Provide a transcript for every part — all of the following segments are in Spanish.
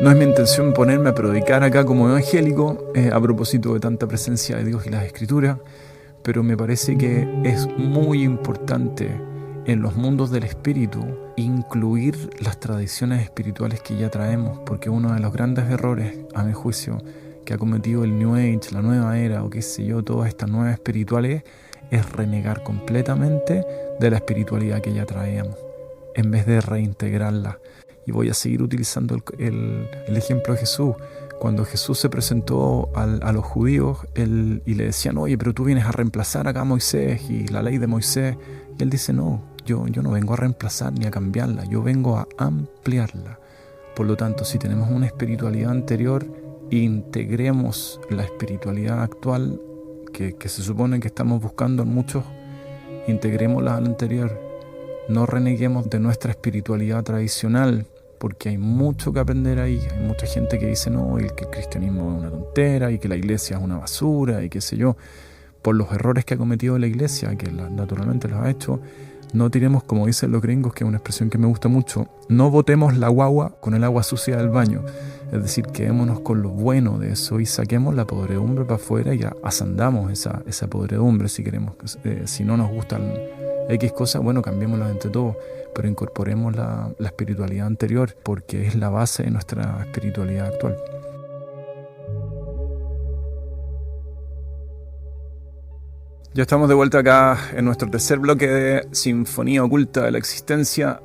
No es mi intención ponerme a predicar acá como evangélico a propósito de tanta presencia de Dios y las Escrituras, pero me parece que es muy importante en los mundos del espíritu incluir las tradiciones espirituales que ya traemos, porque uno de los grandes errores, a mi juicio, que ha cometido el New Age, la nueva era o qué sé yo, todas estas nuevas espirituales, es renegar completamente de la espiritualidad que ya traíamos, en vez de reintegrarla. Y voy a seguir utilizando el ejemplo de Jesús. Cuando Jesús se presentó a los judíos y le decían, oye, pero tú vienes a reemplazar acá a Moisés y la ley de Moisés. Y él dice, no, yo no vengo a reemplazar ni a cambiarla, yo vengo a ampliarla. Por lo tanto, si tenemos una espiritualidad anterior, integremos la espiritualidad actual que se supone que estamos buscando en muchos, integrémosla a la anterior. No reneguemos de nuestra espiritualidad tradicional, porque hay mucho que aprender ahí. Hay mucha gente que dice no, que el cristianismo es una tontera y que la iglesia es una basura y qué sé yo, por los errores que ha cometido la iglesia, que naturalmente los ha hecho. No tiremos, como dicen los gringos, que es una expresión que me gusta mucho, no botemos la guagua con el agua sucia del baño. Es decir, quedémonos con lo bueno de eso y saquemos la podredumbre para afuera y asandamos esa podredumbre si queremos. Si no nos gustan X cosas, bueno, cambiémoslas entre todos, pero incorporemos la espiritualidad anterior, porque es la base de nuestra espiritualidad actual. Ya estamos de vuelta acá en nuestro tercer bloque de Sinfonía Oculta de la Existencia,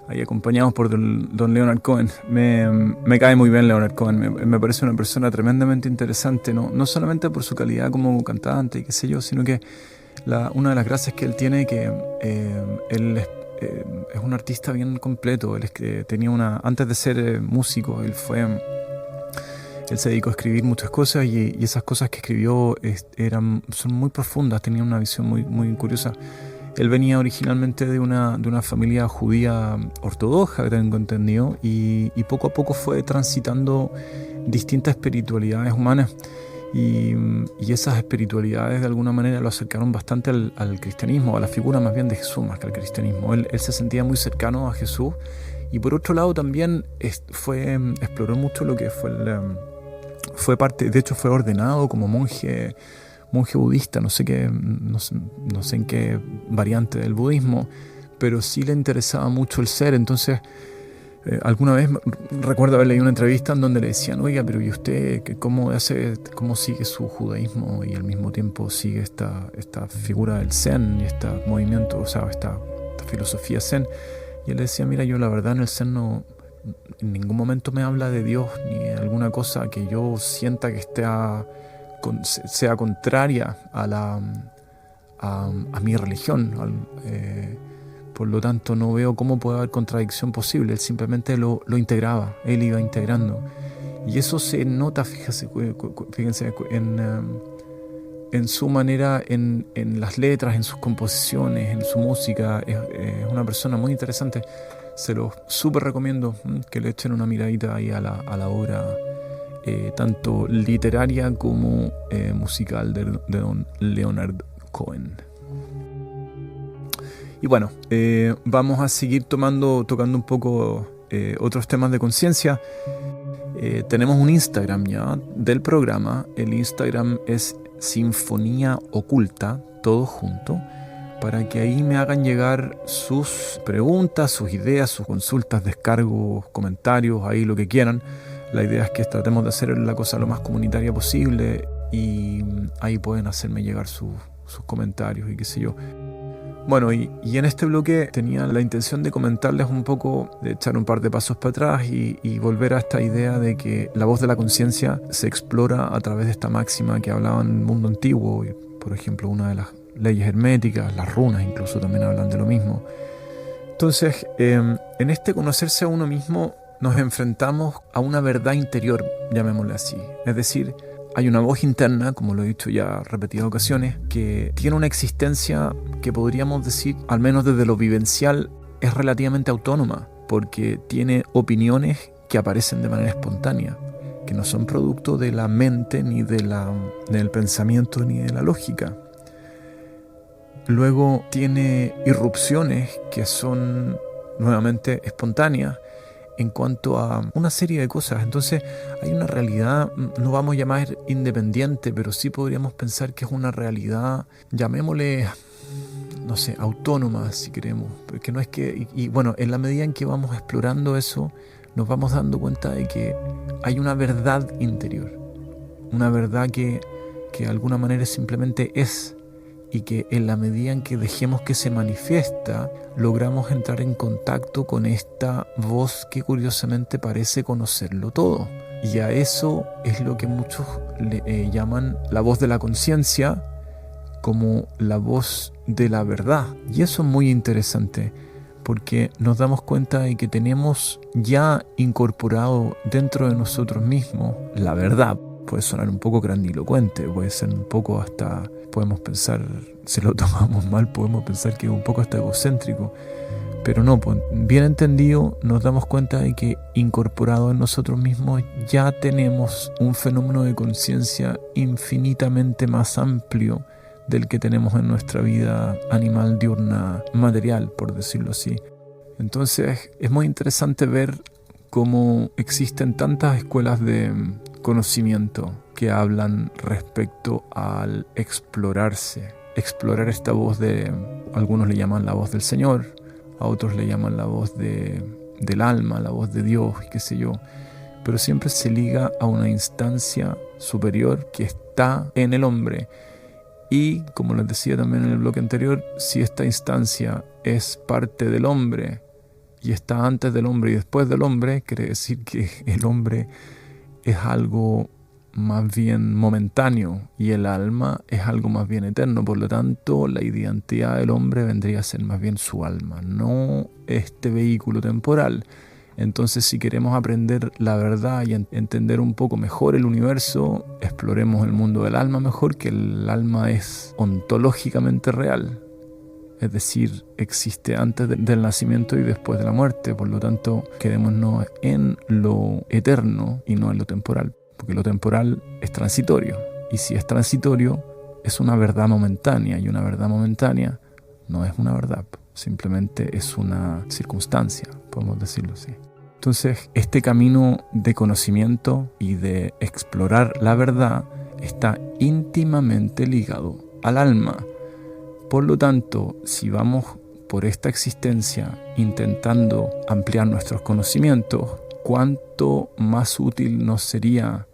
ahí acompañados por don Leonard Cohen. Me cae muy bien Leonard Cohen, me parece una persona tremendamente interesante, no solamente por su calidad como cantante y qué sé yo, sino que una de las gracias que él tiene que él es un artista bien completo. Él tenía antes de ser músico, él se dedicó a escribir muchas cosas y esas cosas que escribió son muy profundas, tenía una visión muy, muy curiosa. Él venía originalmente de una familia judía ortodoxa, que tengo entendido, y poco a poco fue transitando distintas espiritualidades humanas. Y esas espiritualidades de alguna manera lo acercaron bastante al cristianismo, a la figura más bien de Jesús más que al cristianismo. Él se sentía muy cercano a Jesús y por otro lado también exploró mucho lo que fue parte, de hecho fue ordenado como monje budista, no sé en qué variante del budismo, pero sí le interesaba mucho el ser. Entonces alguna vez recuerdo haber leído una entrevista en donde le decían, oiga, pero ¿y usted cómo sigue su judaísmo y al mismo tiempo sigue esta figura del Zen y este movimiento, o sea, esta filosofía Zen? Y él decía, mira, yo la verdad en el Zen en ningún momento me habla de Dios ni de alguna cosa que yo sienta que sea contraria a mi religión. Por lo tanto, no veo cómo puede haber contradicción posible. Él simplemente lo integraba, él iba integrando. Y eso se nota, fíjense en su manera, en las letras, en sus composiciones, en su música. Es una persona muy interesante. Se lo súper recomiendo que le echen una miradita ahí a la obra, tanto literaria como musical de don Leonard Cohen. Y bueno, vamos a seguir tocando un poco otros temas de conciencia. Tenemos un Instagram ya del programa. El Instagram es Sinfonía Oculta, todo junto, para que ahí me hagan llegar sus preguntas, sus ideas, sus consultas, descargos, comentarios, ahí lo que quieran. La idea es que tratemos de hacer la cosa lo más comunitaria posible y ahí pueden hacerme llegar sus comentarios y qué sé yo. Bueno, y en este bloque tenía la intención de comentarles un poco, de echar un par de pasos para atrás y volver a esta idea de que la voz de la conciencia se explora a través de esta máxima que hablaba en el mundo antiguo. Por ejemplo, una de las leyes herméticas, las runas incluso también hablan de lo mismo. Entonces, en este conocerse a uno mismo nos enfrentamos a una verdad interior, llamémosle así. Es decir, hay una voz interna, como lo he dicho ya repetidas ocasiones, que tiene una existencia que podríamos decir, al menos desde lo vivencial, es relativamente autónoma, porque tiene opiniones que aparecen de manera espontánea, que no son producto de la mente, ni del pensamiento, ni de la lógica. Luego tiene irrupciones que son nuevamente espontáneas, en cuanto a una serie de cosas. Entonces hay una realidad, no vamos a llamar independiente, pero sí podríamos pensar que es una realidad, llamémosle, no sé, autónoma si queremos, porque no es que, y bueno, en la medida en que vamos explorando eso, nos vamos dando cuenta de que hay una verdad interior, una verdad que de alguna manera simplemente es, y que en la medida en que dejemos que se manifiesta, logramos entrar en contacto con esta voz que curiosamente parece conocerlo todo. Y a eso es lo que muchos le llaman la voz de la conciencia, como la voz de la verdad. Y eso es muy interesante, porque nos damos cuenta de que tenemos ya incorporado dentro de nosotros mismos la verdad. Puede sonar un poco grandilocuente, puede ser un poco hasta, podemos pensar, si lo tomamos mal, podemos pensar que es un poco hasta egocéntrico. Pero no, pues, bien entendido, nos damos cuenta de que incorporado en nosotros mismos ya tenemos un fenómeno de conciencia infinitamente más amplio del que tenemos en nuestra vida animal diurna material, por decirlo así. Entonces es muy interesante ver cómo existen tantas escuelas de conocimiento que hablan respecto al explorarse, explorar esta voz de, algunos le llaman la voz del Señor, a otros le llaman la voz del alma, la voz de Dios, y qué sé yo, pero siempre se liga a una instancia superior que está en el hombre. Y como les decía también en el bloque anterior, si esta instancia es parte del hombre y está antes del hombre y después del hombre, quiere decir que el hombre es algo más bien momentáneo y el alma es algo más bien eterno. Por lo tanto, la identidad del hombre vendría a ser más bien su alma, no este vehículo temporal. Entonces, si queremos aprender la verdad y entender un poco mejor el universo, exploremos el mundo del alma mejor, que el alma es ontológicamente real. Es decir, existe antes del nacimiento y después de la muerte. Por lo tanto, quedémonos en lo eterno y no en lo temporal, porque lo temporal es transitorio. Y si es transitorio, es una verdad momentánea, y una verdad momentánea no es una verdad, simplemente es una circunstancia, podemos decirlo así. Entonces, este camino de conocimiento y de explorar la verdad está íntimamente ligado al alma. Por lo tanto, si vamos por esta existencia intentando ampliar nuestros conocimientos, ¿cuánto más útil nos sería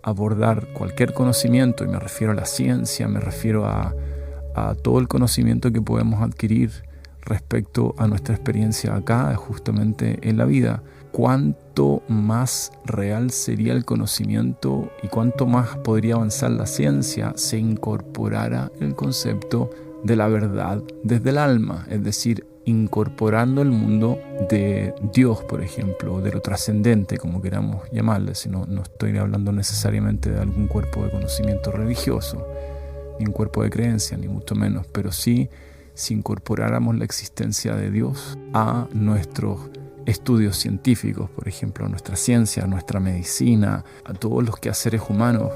abordar cualquier conocimiento? Y me refiero a la ciencia, me refiero a todo el conocimiento que podemos adquirir respecto a nuestra experiencia acá, justamente en la vida. Cuánto más real sería el conocimiento y cuánto más podría avanzar la ciencia si incorporara el concepto de la verdad desde el alma, es decir, incorporando el mundo de Dios, por ejemplo, de lo trascendente, como queramos llamarle. Si no estoy hablando necesariamente de algún cuerpo de conocimiento religioso, ni un cuerpo de creencia, ni mucho menos, pero sí, si incorporáramos la existencia de Dios a nuestros estudios científicos, por ejemplo, a nuestra ciencia, a nuestra medicina, a todos los quehaceres humanos,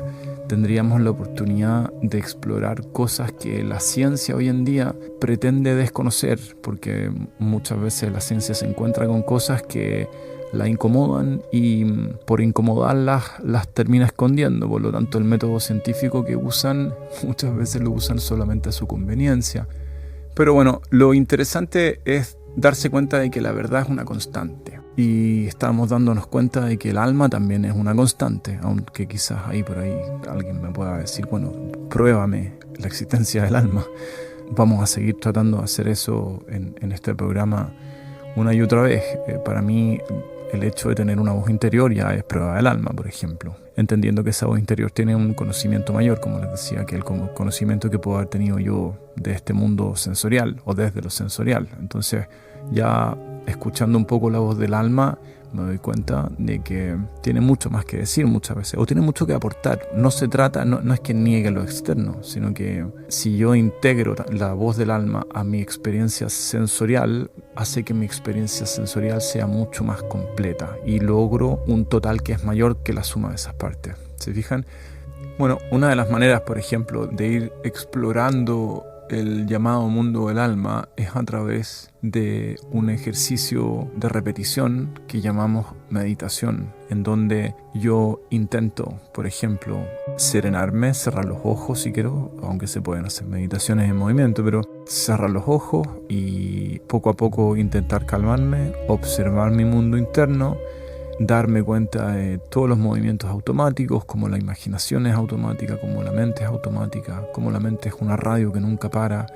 tendríamos la oportunidad de explorar cosas que la ciencia hoy en día pretende desconocer, porque muchas veces la ciencia se encuentra con cosas que la incomodan y por incomodarlas las termina escondiendo. Por lo tanto, el método científico que usan muchas veces lo usan solamente a su conveniencia. Pero bueno, lo interesante es darse cuenta de que la verdad es una constante. Y estamos dándonos cuenta de que el alma también es una constante, aunque quizás ahí por ahí alguien me pueda decir, bueno, pruébame la existencia del alma. Vamos a seguir tratando de hacer eso en este programa una y otra vez. Para mí, el hecho de tener una voz interior ya es prueba del alma, por ejemplo. Entendiendo que esa voz interior tiene un conocimiento mayor, como les decía, que el conocimiento que puedo haber tenido yo de este mundo sensorial o desde lo sensorial. Entonces, ya escuchando un poco la voz del alma, me doy cuenta de que tiene mucho más que decir muchas veces, o tiene mucho que aportar. No se trata, no es que niegue lo externo, sino que si yo integro la voz del alma a mi experiencia sensorial, hace que mi experiencia sensorial sea mucho más completa y logro un total que es mayor que la suma de esas partes. ¿Se fijan? Bueno, una de las maneras, por ejemplo, de ir explorando el llamado mundo del alma es a través de un ejercicio de repetición que llamamos meditación, en donde yo intento, por ejemplo, serenarme, cerrar los ojos si quiero, aunque se pueden hacer meditaciones en movimiento, pero cerrar los ojos y poco a poco intentar calmarme, observar mi mundo interno, darme cuenta de todos los movimientos automáticos, como la imaginación es automática, como la mente es automática, como la mente es una radio que nunca para,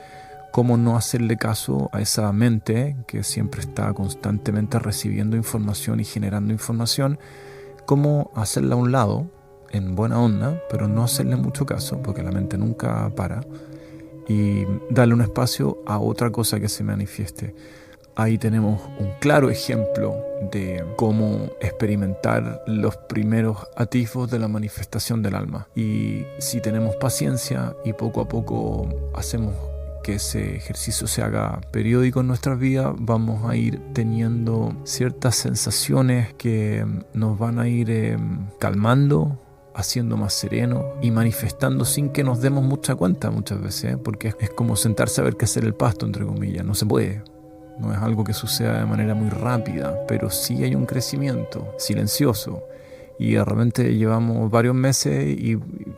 cómo no hacerle caso a esa mente que siempre está constantemente recibiendo información y generando información, cómo hacerla a un lado en buena onda, pero no hacerle mucho caso, porque la mente nunca para, y darle un espacio a otra cosa que se manifieste. Ahí tenemos un claro ejemplo de cómo experimentar los primeros atisbos de la manifestación del alma. Y si tenemos paciencia y poco a poco hacemos que ese ejercicio se haga periódico en nuestras vidas, vamos a ir teniendo ciertas sensaciones que nos van a ir calmando, haciendo más sereno y manifestando sin que nos demos mucha cuenta muchas veces, porque es como sentarse a ver qué hacer el pasto, entre comillas. No se puede. No es algo que suceda de manera muy rápida, pero sí hay un crecimiento silencioso. Y de repente llevamos varios meses y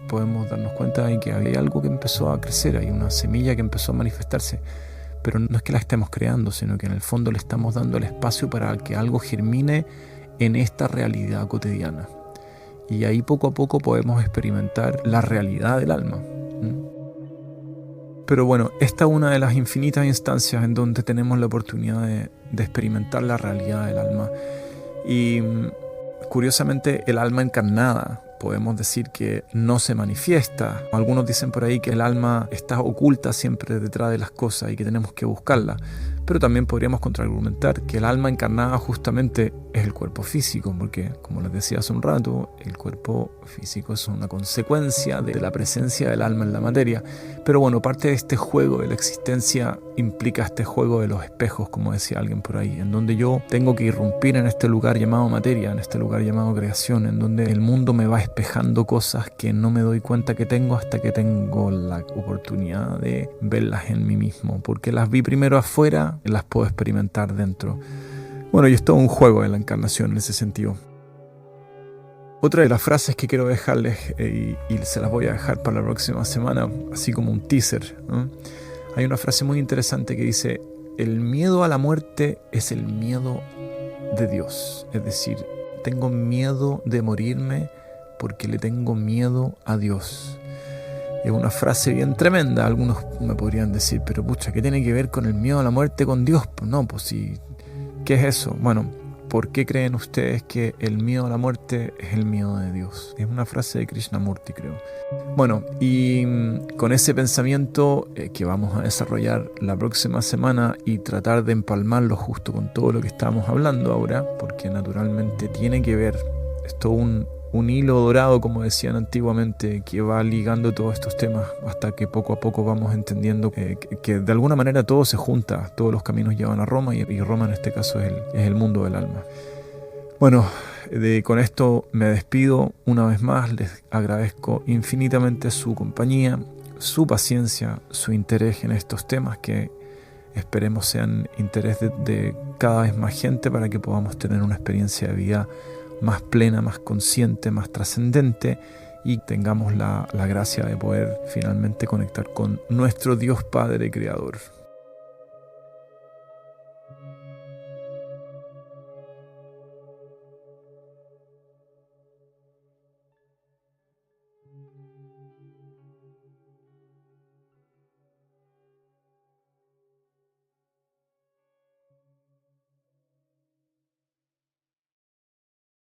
podemos darnos cuenta de que hay algo que empezó a crecer, hay una semilla que empezó a manifestarse. Pero no es que la estemos creando, sino que en el fondo le estamos dando el espacio para que algo germine en esta realidad cotidiana. Y ahí poco a poco podemos experimentar la realidad del alma. Pero bueno, esta es una de las infinitas instancias en donde tenemos la oportunidad de experimentar la realidad del alma. Y curiosamente, el alma encarnada, podemos decir que no se manifiesta. Algunos dicen por ahí que el alma está oculta siempre detrás de las cosas y que tenemos que buscarla. Pero también podríamos contraargumentar que el alma encarnada justamente es el cuerpo físico, porque, como les decía hace un rato, el cuerpo físico es una consecuencia de la presencia del alma en la materia. Pero bueno, parte de este juego de la existencia implica este juego de los espejos, como decía alguien por ahí, en donde yo tengo que irrumpir en este lugar llamado materia, en este lugar llamado creación, en donde el mundo me va espejando cosas que no me doy cuenta que tengo hasta que tengo la oportunidad de verlas en mí mismo, porque las vi primero afuera, las puedo experimentar dentro. Bueno, y es todo un juego de la encarnación en ese sentido. Otra de las frases que quiero dejarles, y se las voy a dejar para la próxima semana, así como un teaser, ¿no? Hay una frase muy interesante que dice: el miedo a la muerte es el miedo de Dios. Es decir, tengo miedo de morirme porque le tengo miedo a Dios. Es una frase bien tremenda. Algunos me podrían decir, pero pucha, ¿qué tiene que ver con el miedo a la muerte con Dios? Pues no, pues sí. ¿Qué es eso? Bueno, ¿por qué creen ustedes que el miedo a la muerte es el miedo de Dios? Es una frase de Krishnamurti, creo. Bueno, y con ese pensamiento que vamos a desarrollar la próxima semana y tratar de empalmarlo justo con todo lo que estamos hablando ahora, porque naturalmente tiene que ver, esto un hilo dorado, como decían antiguamente, que va ligando todos estos temas hasta que poco a poco vamos entendiendo que de alguna manera todo se junta, todos los caminos llevan a Roma y Roma en este caso es el mundo del alma. Bueno, con esto me despido una vez más. Les agradezco infinitamente su compañía, su paciencia, su interés en estos temas que esperemos sean interés de cada vez más gente para que podamos tener una experiencia de vida más plena, más consciente, más trascendente y tengamos la gracia de poder finalmente conectar con nuestro Dios Padre Creador.